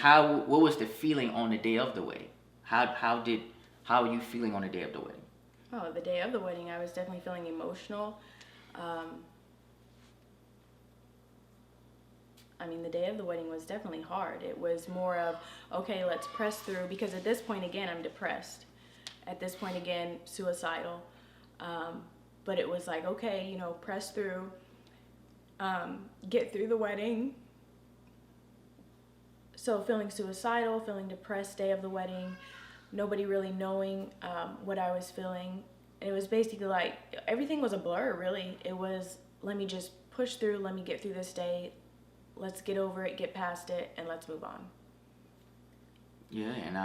what was the feeling on the day of the wedding? How are you feeling on the day of the wedding? Oh, the day of the wedding, I was definitely feeling emotional. I mean, the day of the wedding was definitely hard. It was more of, okay, let's press through, because at this point, again, I'm depressed. At this point, again, suicidal. But it was like, okay, you know, press through, get through the wedding. So feeling suicidal, feeling depressed day of the wedding, nobody really knowing what I was feeling. It was basically like, everything was a blur, really. It was, let me just push through, let me get through this day. Let's get over it, get past it, and let's move on. Yeah, and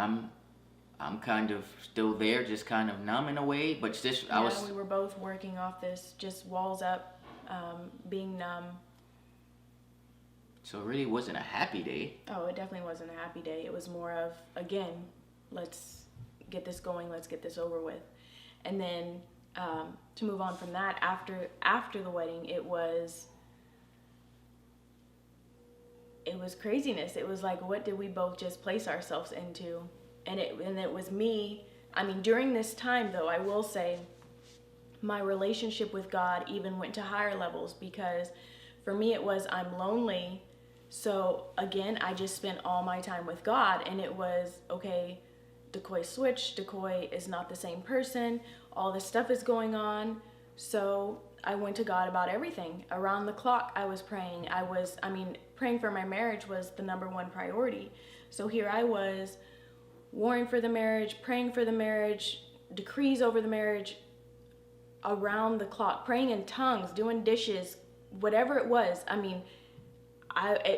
I'm kind of still there, just kind of numb in a way, but just we were both working off this, just walls up, being numb. So it really wasn't a happy day. Oh, it definitely wasn't a happy day. It was more of, again, let's get this going, let's get this over with. And then to move on from that, after the wedding, it was craziness. It was like, what did we both just place ourselves into? And it was me. I mean, during this time, though, I will say my relationship with God even went to higher levels, because for me it was, I'm lonely. So again, I just spent all my time with God, and it was, okay, Decoy switched. Decoy is not the same person. All this stuff is going on. So I went to God about everything. Around the clock, I was praying. Praying for my marriage was the number one priority. So here I was, warring for the marriage, praying for the marriage, decrees over the marriage, around the clock, praying in tongues, doing dishes, whatever it was. I mean,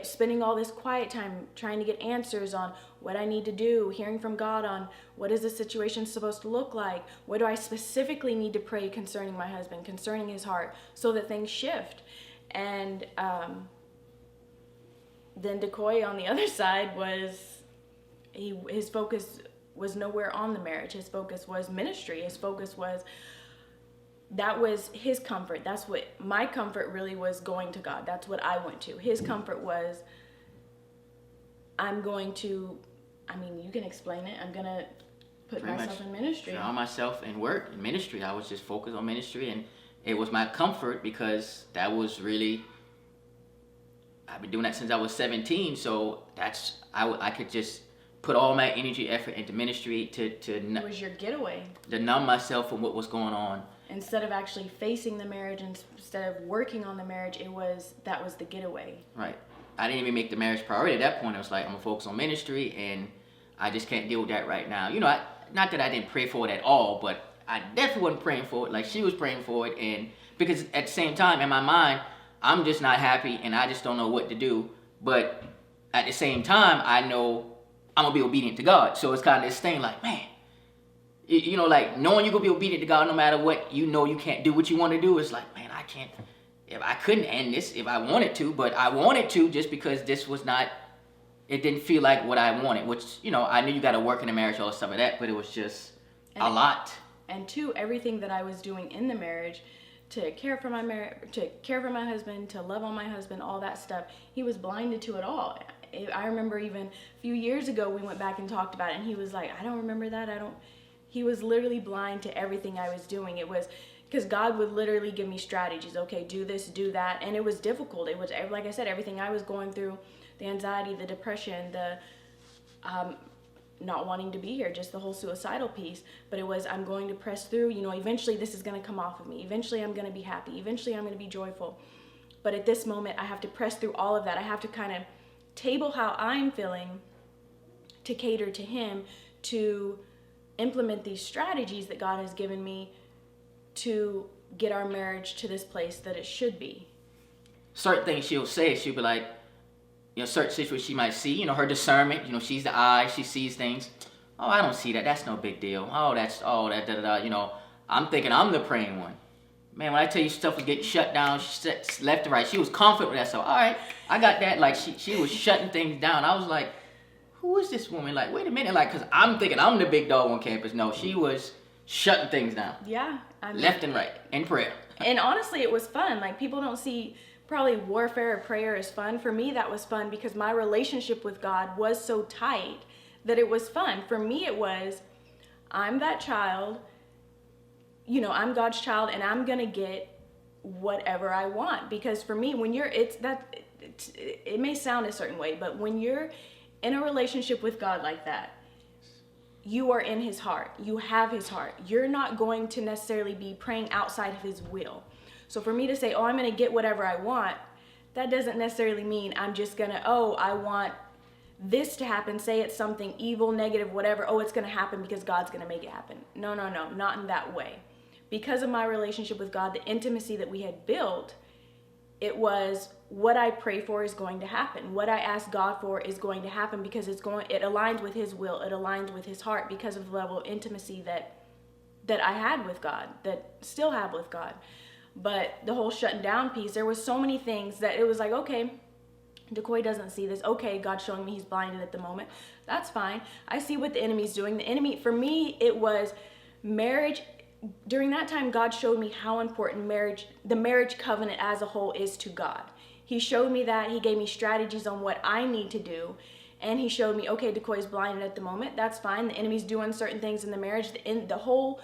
spending all this quiet time trying to get answers on what I need to do, hearing from God on what is the situation supposed to look like, what do I specifically need to pray concerning my husband, concerning his heart, so that things shift. And then Decoy on the other side was, his focus was nowhere on the marriage. His focus was ministry. His focus was, that was his comfort. That's what my comfort really was, going to God. That's what I went to. His comfort was, you can explain it. I'm going to put myself in ministry. Drown myself in work, in ministry. I was just focused on ministry, and it was my comfort, because that was really, I've been doing that since I was 17. So I could just put all my energy, effort into ministry it was your getaway. To numb myself from what was going on. Instead of actually facing the marriage, instead of working on the marriage, that was the getaway. Right. I didn't even make the marriage priority at that point. I was like, I'm gonna focus on ministry, and I just can't deal with that right now. You know, not that I didn't pray for it at all, but I definitely wasn't praying for it like she was praying for it. And because at the same time, in my mind, I'm just not happy, and I just don't know what to do. But at the same time, I know I'm gonna be obedient to God. So it's kind of this thing like, man, you know, like knowing you're gonna be obedient to God no matter what, you know you can't do what you want to do. It's like, man, I can't, if I couldn't end this if I wanted to, but I wanted to, just because this was not, it didn't feel like what I wanted, which, you know, I knew you got to work in a marriage, all the stuff like that, but it was just a lot. And two, everything that I was doing in the marriage, to care for my husband, to love on my husband, all that stuff, he was blinded to it all. I remember even a few years ago, we went back and talked about it, and he was like, I don't remember that. He was literally blind to everything I was doing. It was because God would literally give me strategies. Okay, do this, do that. And it was difficult. It was, like I said, everything I was going through, the anxiety, the depression, the not wanting to be here, just the whole suicidal piece. But it was, I'm going to press through. You know, eventually this is going to come off of me. Eventually I'm going to be happy. Eventually I'm going to be joyful. But at this moment, I have to press through all of that. I have to kind of table how I'm feeling to cater to him, to implement these strategies that God has given me to get our marriage to this place that it should be. Certain things she'll be like, you know, certain situations she might see, you know, her discernment, you know, she's the eye, she sees things. Oh, I don't see that. That's no big deal. Oh, that, you know, I'm thinking I'm the praying one. Man, when I tell you stuff was getting shut down, left and right, she was confident with that. So, all right, I got that. Like, she was shutting things down. I was like, who is this woman? Like, wait a minute. Like, because I'm thinking I'm the big dog on campus. No, she was shutting things down. Yeah. Left and right in prayer. And honestly, it was fun. Like, people don't see probably warfare or prayer is fun. For me, that was fun because my relationship with God was so tight that it was fun. For me, it was, I'm that child, I'm God's child, and I'm going to get whatever I want. Because for me, when it may sound a certain way, but when you're in a relationship with God like that, you are in his heart. You have his heart. You're not going to necessarily be praying outside of his will. So for me to say, I'm going to get whatever I want, that doesn't necessarily mean I'm just going to, I want this to happen. Say it's something evil, negative, whatever. It's going to happen because God's going to make it happen. No, not in that way. Because of my relationship with God, the intimacy that we had built, it was what I pray for is going to happen. What I ask God for is going to happen because it aligns with his will. It aligns with his heart because of the level of intimacy that I had with God, that still have with God. But the whole shutting down piece, there was so many things that it was like, okay, Decoy doesn't see this. Okay, God's showing me he's blinded at the moment. That's fine. I see what the enemy's doing. The enemy, for me, it was marriage. During that time, God showed me how important the marriage covenant as a whole is to God. He showed me that. He gave me strategies on what I need to do. And he showed me, okay, Decoy's blinded at the moment. That's fine. The enemy's doing certain things in the marriage. The whole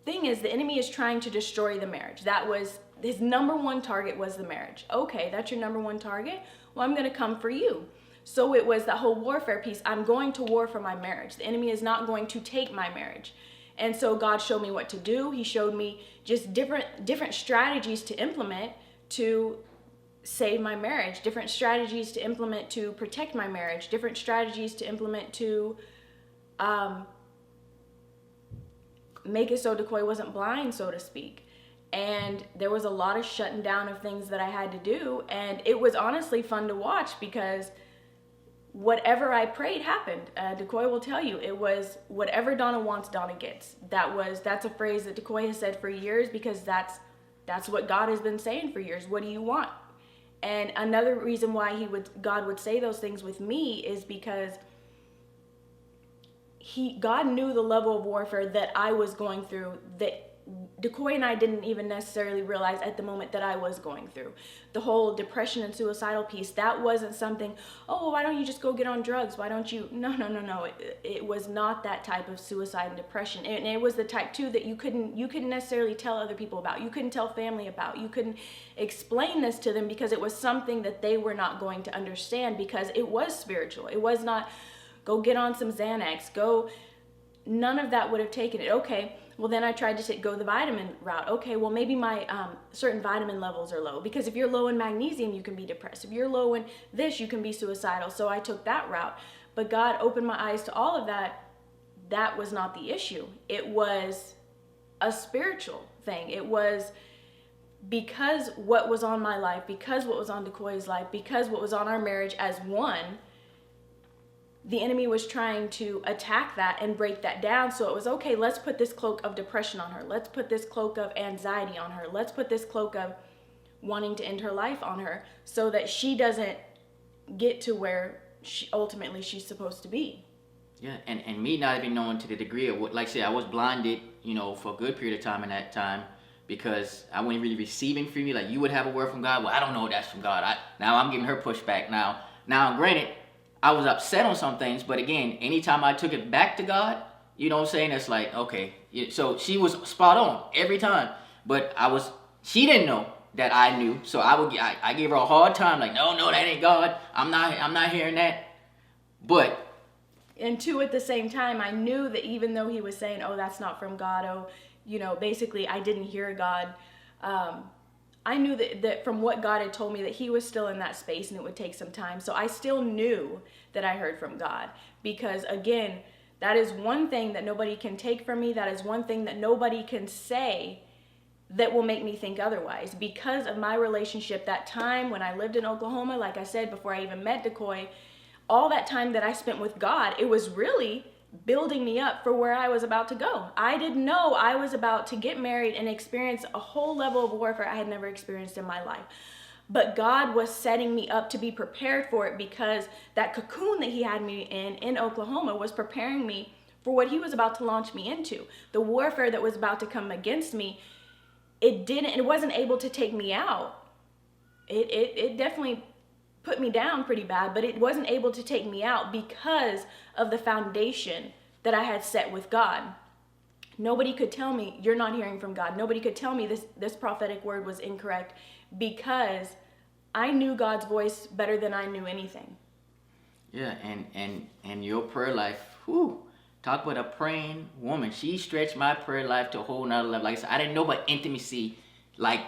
thing is, the enemy is trying to destroy the marriage. That was his number one target, was the marriage. Okay, that's your number one target. Well, I'm going to come for you. So it was that whole warfare piece. I'm going to war for my marriage. The enemy is not going to take my marriage. And so God showed me what to do. He showed me just different strategies to implement to save my marriage, different strategies to implement to protect my marriage, different strategies to implement to make it so Decoy wasn't blind, so to speak. And there was a lot of shutting down of things that I had to do. And it was honestly fun to watch because whatever I prayed happened. Decoy will tell you, it was whatever Donna wants, Donna gets. That's a phrase that Decoy has said for years because that's what God has been saying for years. What do you want? And another reason why God would say those things with me is because God knew the level of warfare that I was going through, that Decoy and I didn't even necessarily realize at the moment that I was going through. The whole depression and suicidal piece, that wasn't something, why don't you just go get on drugs? Why don't you? No. It was not that type of suicide and depression. And it was the type too that you couldn't necessarily tell other people about. You couldn't tell family about. You couldn't explain this to them because it was something that they were not going to understand because it was spiritual. It was not, go get on some Xanax, none of that would have taken it. Okay, well then I tried to go the vitamin route. Okay, well maybe my certain vitamin levels are low because if you're low in magnesium, you can be depressed. If you're low in this, you can be suicidal. So I took that route. But God opened my eyes to all of that. That was not the issue. It was a spiritual thing. It was because what was on my life, because what was on Decoy's life, because what was on our marriage as one, the enemy was trying to attack that and break that down. So it was, okay, let's put this cloak of depression on her. Let's put this cloak of anxiety on her. Let's put this cloak of wanting to end her life on her so that she doesn't get to where ultimately she's supposed to be. Yeah, and me not even knowing to the degree of what, like I said, I was blinded, for a good period of time in that time because I wasn't really receiving from me. Like, you would have a word from God. Well, I don't know if that's from God. Now I'm giving her pushback now. Now, granted, I was upset on some things, but again, anytime I took it back to God, you know what I'm saying? It's like, okay. So she was spot on every time, but she didn't know that I knew. So I gave her a hard time. Like, no, that ain't God. I'm not hearing that. But. And two, at the same time, I knew that even though he was saying, that's not from God. Basically I didn't hear God. I knew that from what God had told me that he was still in that space and it would take some time. So I still knew that I heard from God because, again, that is one thing that nobody can take from me. That is one thing that nobody can say that will make me think otherwise. Because of my relationship, that time when I lived in Oklahoma, like I said, before I even met Decoy, all that time that I spent with God, it was really building me up for where I was about to go. I didn't know I was about to get married and experience a whole level of warfare I had never experienced in my life. But God was setting me up to be prepared for it because that cocoon that he had me in Oklahoma was preparing me for what he was about to launch me into. The warfare that was about to come against me, it wasn't able to take me out it definitely put me down pretty bad, but it wasn't able to take me out because of the foundation that I had set with God. Nobody could tell me you're not hearing from God. Nobody could tell me this prophetic word was incorrect, because I knew God's voice better than I knew anything. Yeah, and your prayer life, whew, talk about a praying woman. She stretched my prayer life to a whole nother level. Like I said, I didn't know about intimacy, like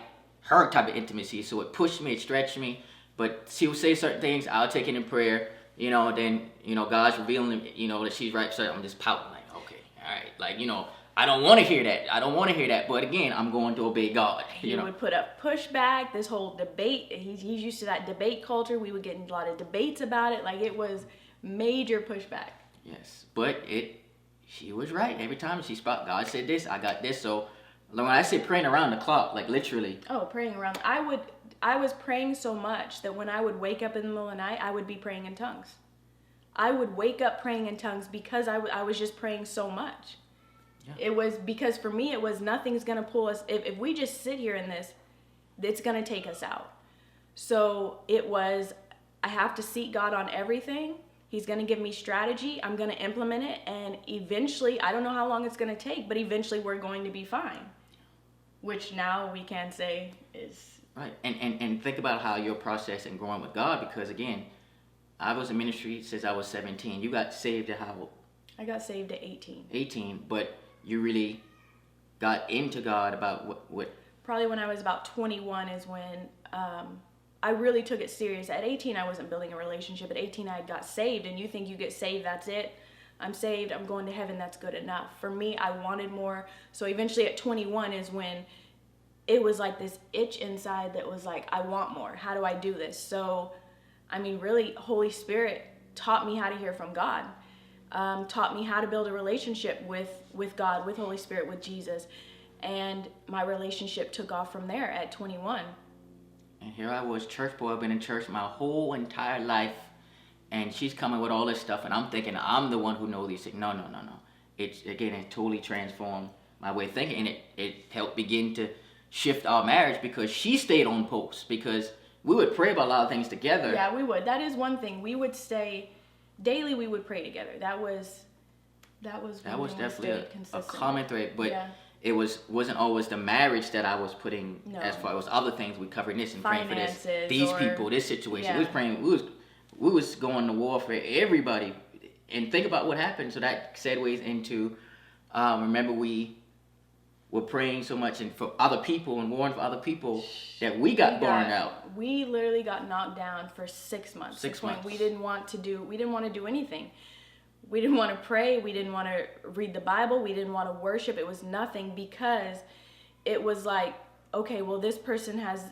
her type of intimacy. So it pushed me, it stretched me. But she would say certain things, I'll take it in prayer, then, God's revealing, that she's right. So I'm just pouting, like, okay, all right. Like, I don't want to hear that. But again, I'm going to obey God. He would put up pushback, this whole debate. He's used to that debate culture. We would get in a lot of debates about it. Like, it was major pushback. Yes, but she was right. Every time she spoke, God said this, I got this. So when I say praying around the clock, like literally. Oh, praying around. I was praying so much that when I would wake up in the middle of the night, I would be praying in tongues. I would wake up praying in tongues because I was just praying so much. Yeah. It was because for me, it was nothing's going to pull us. If we just sit here in this, it's going to take us out. So it was, I have to seek God on everything. He's going to give me strategy. I'm going to implement it. And eventually, I don't know how long it's going to take, but eventually we're going to be fine. Which now we can say is... Right. And think about how your process and growing with God, because again, I was in ministry since I was 17. You got saved at how old? I got saved at 18. 18, but you really got into God about what? Probably when I was about 21 is when I really took it serious. At 18, I wasn't building a relationship. At 18, I got saved, and you think you get saved, that's it. I'm saved, I'm going to heaven, that's good enough. For me, I wanted more. So eventually at 21 is when it was like this itch inside that was like, I want more. How do I do this? So, really, Holy Spirit taught me how to hear from God. Taught me how to build a relationship with God, with Holy Spirit, with Jesus. And my relationship took off from there at 21. And here I was, church boy. I've been in church my whole entire life. And she's coming with all this stuff. And I'm thinking I'm the one who knows these things. No. It totally transformed my way of thinking. And it helped begin to shift our marriage, because she stayed on post, because we would pray about a lot of things together. Yeah, we would. That is one thing. We would stay daily. We would pray together. That was definitely a common thread. But yeah, it wasn't always the marriage that I was putting. No. As far as other things, we covered this and praying for this, these people, this situation. Yeah. We was praying. We was going to war for everybody. And think about what happened. So that segues into remember we were praying so much and for other people and warring for other people that we got burned out. We literally got knocked down for 6 months. 6 months. We didn't want to do anything. We didn't want to pray. We didn't want to read the Bible. We didn't want to worship. It was nothing, because it was like, okay, well, this person has,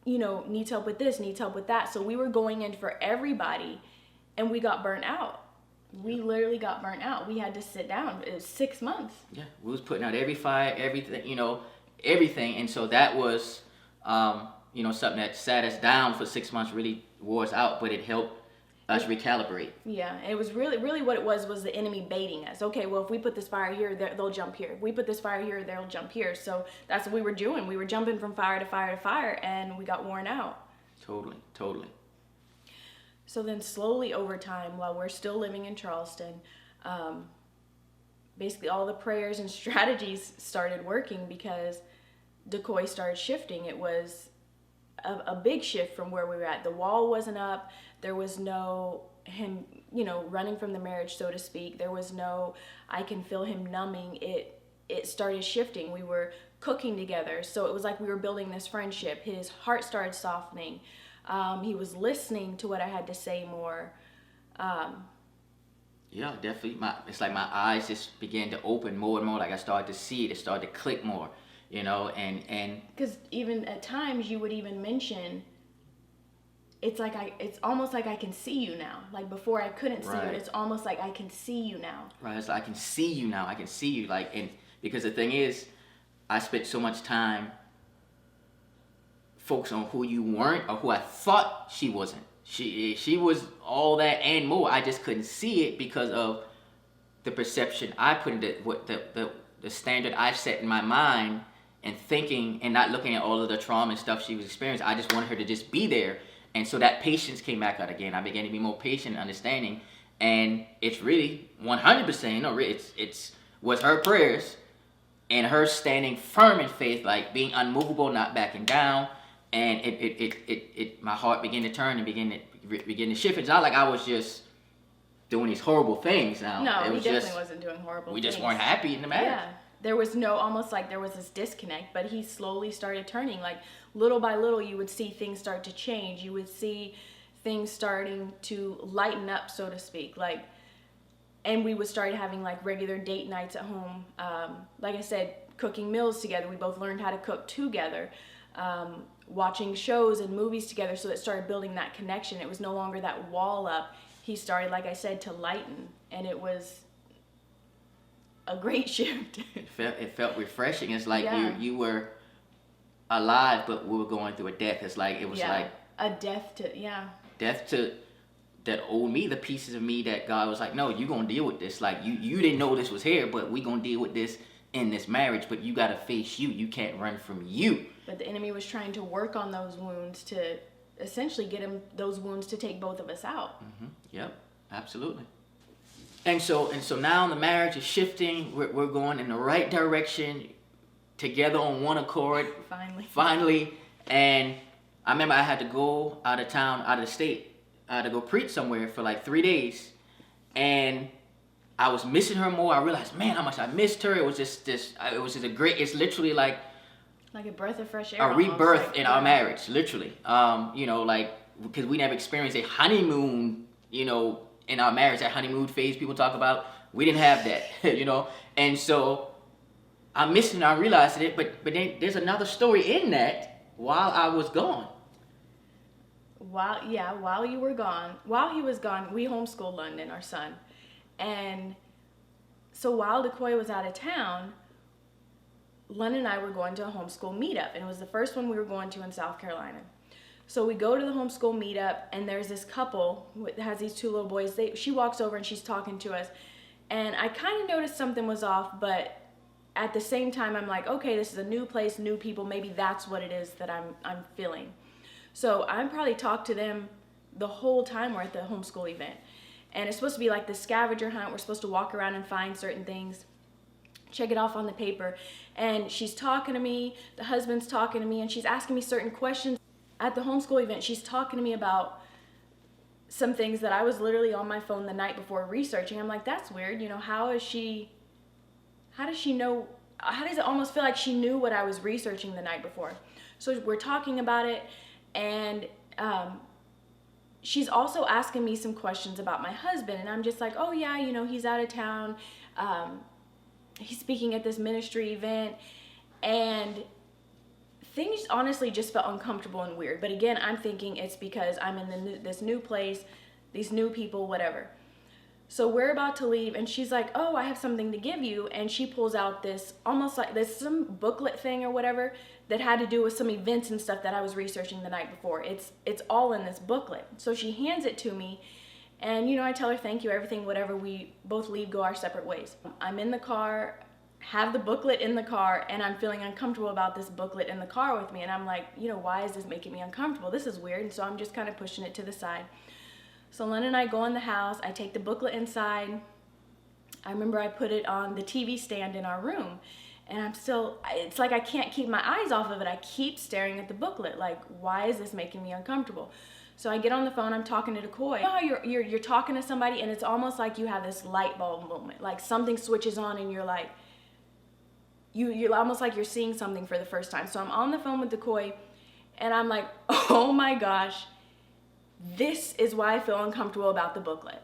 needs help with this, needs help with that. So we were going in for everybody, and we got burnt out. We literally got burnt out. We had to sit down. It was 6 months. Yeah, we was putting out every fire, everything, everything. And so that was, something that sat us down for 6 months, really wore us out, but it helped us recalibrate. Yeah, it was really what it was the enemy baiting us. Okay, well, if we put this fire here, they'll jump here. If we put this fire here, they'll jump here. So that's what we were doing. We were jumping from fire to fire to fire, and we got worn out. Totally. So then slowly over time, while we're still living in Charleston, basically all the prayers and strategies started working, because Decoy started shifting. It was a big shift from where we were at. The wall wasn't up. There was no him, running from the marriage, so to speak. There was no, I can feel him numbing. It started shifting. We were cooking together. So it was like we were building this friendship. His heart started softening. He was listening to what I had to say more. Yeah, definitely. It's like my eyes just began to open more and more. Like I started to see it. It started to click more, and because even at times you would even mention, it's almost like I can see you now. Like before I couldn't see you. It's almost like I can see you now. Right. It's like I can see you now. I can see you. And because the thing is, I spent so much time focus on who you weren't, or who I thought she wasn't. She was all that and more. I just couldn't see it because of the perception I put into the standard I set in my mind and thinking and not looking at all of the trauma and stuff she was experiencing. I just wanted her to just be there. And so that patience came back out again. I began to be more patient and understanding. And it's really 100%, you know, it's was her prayers and her standing firm in faith, like being unmovable, not backing down. And my heart began to turn and begin to shift. It's not like I was just doing these horrible things now. No, it he was definitely just, wasn't doing horrible we things. just weren't happy in the marriage. Yeah. There was almost like there was this disconnect, but he slowly started turning. Like little by little, you would see things start to change. You would see things starting to lighten up, so to speak. Like, and we would start having like regular date nights at home. Like I said, cooking meals together. We both learned how to cook together. Watching shows and movies together. So it started building that connection. It was no longer that wall up. He started, like I said, to lighten, and it was a great shift. It felt refreshing. It's like Yeah. you were alive, but we were going through a death. It's like it was like a death to that old me, the pieces of me that God was like, no, you're gonna deal with this. Like you didn't know this was here, but we gonna deal with this in this marriage. But you gotta face you. You can't run from you. But the enemy was trying to work on those wounds to essentially get those wounds to take both of us out. Mm-hmm. Yep, absolutely. And so now the marriage is shifting. We're going in the right direction, together on one accord. Finally. And I remember I had to go out of town, out of the state, to go preach somewhere for like 3 days. And I was missing her more. I realized, man, how much I missed her. It was just a great, it's literally like a breath of fresh air. A rebirth in our marriage, literally. You know, like, because we never experienced a honeymoon, you know, in our marriage, that honeymoon phase people talk about. We didn't have that, you know. And so I'm missing, I realized it, but then there's another story in that while I was gone. While he was gone, we homeschooled London, our son. And so while DeCoy was out of town, London and I were going to a homeschool meetup, and it was the first one we were going to in South Carolina. So we go to the homeschool meetup, and there's this couple that has these two little boys. She walks over and she's talking to us, and I kind of noticed something was off, but at the same time, I'm like, okay, this is a new place, new people. Maybe that's what it is that I'm feeling. So I probably talked to them the whole time we're at the homeschool event, and it's supposed to be like the scavenger hunt. We're supposed to walk around and find certain things, check it off on the paper. And she's talking to me, the husband's talking to me, and she's asking me certain questions. At the homeschool event, she's talking to me about some things that I was literally on my phone the night before researching. I'm like, that's weird. You know, how does she know, how does it almost feel like she knew what I was researching the night before? So we're talking about it, and she's also asking me some questions about my husband. And I'm just like, oh yeah, you know, he's out of town. He's speaking at this ministry event, and things honestly just felt uncomfortable and weird. But again, I'm thinking it's because I'm in this new place, these new people, whatever. So we're about to leave, and she's like, oh, I have something to give you. And she pulls out this, almost like this, some booklet thing or whatever that had to do with some events and stuff that I was researching the night before. It's all in this booklet. So she hands it to me, and, you know, I tell her thank you, everything, whatever. We both leave, go our separate ways. I'm in the car, have the booklet in the car, and I'm feeling uncomfortable about this booklet in the car with me. And I'm like, you know, why is this making me uncomfortable? This is weird. And so I'm just kind of pushing it to the side. So Len and I go in the house. I take the booklet inside. I remember I put it on the TV stand in our room. And it's like I can't keep my eyes off of it. I keep staring at the booklet. Like, why is this making me uncomfortable? So I get on the phone, I'm talking to DeCoy. You know how you're talking to somebody, and it's almost like you have this light bulb moment. Like something switches on, and you're like, you're almost like you're seeing something for the first time. So I'm on the phone with DeCoy, and I'm like, oh my gosh, this is why I feel uncomfortable about the booklet.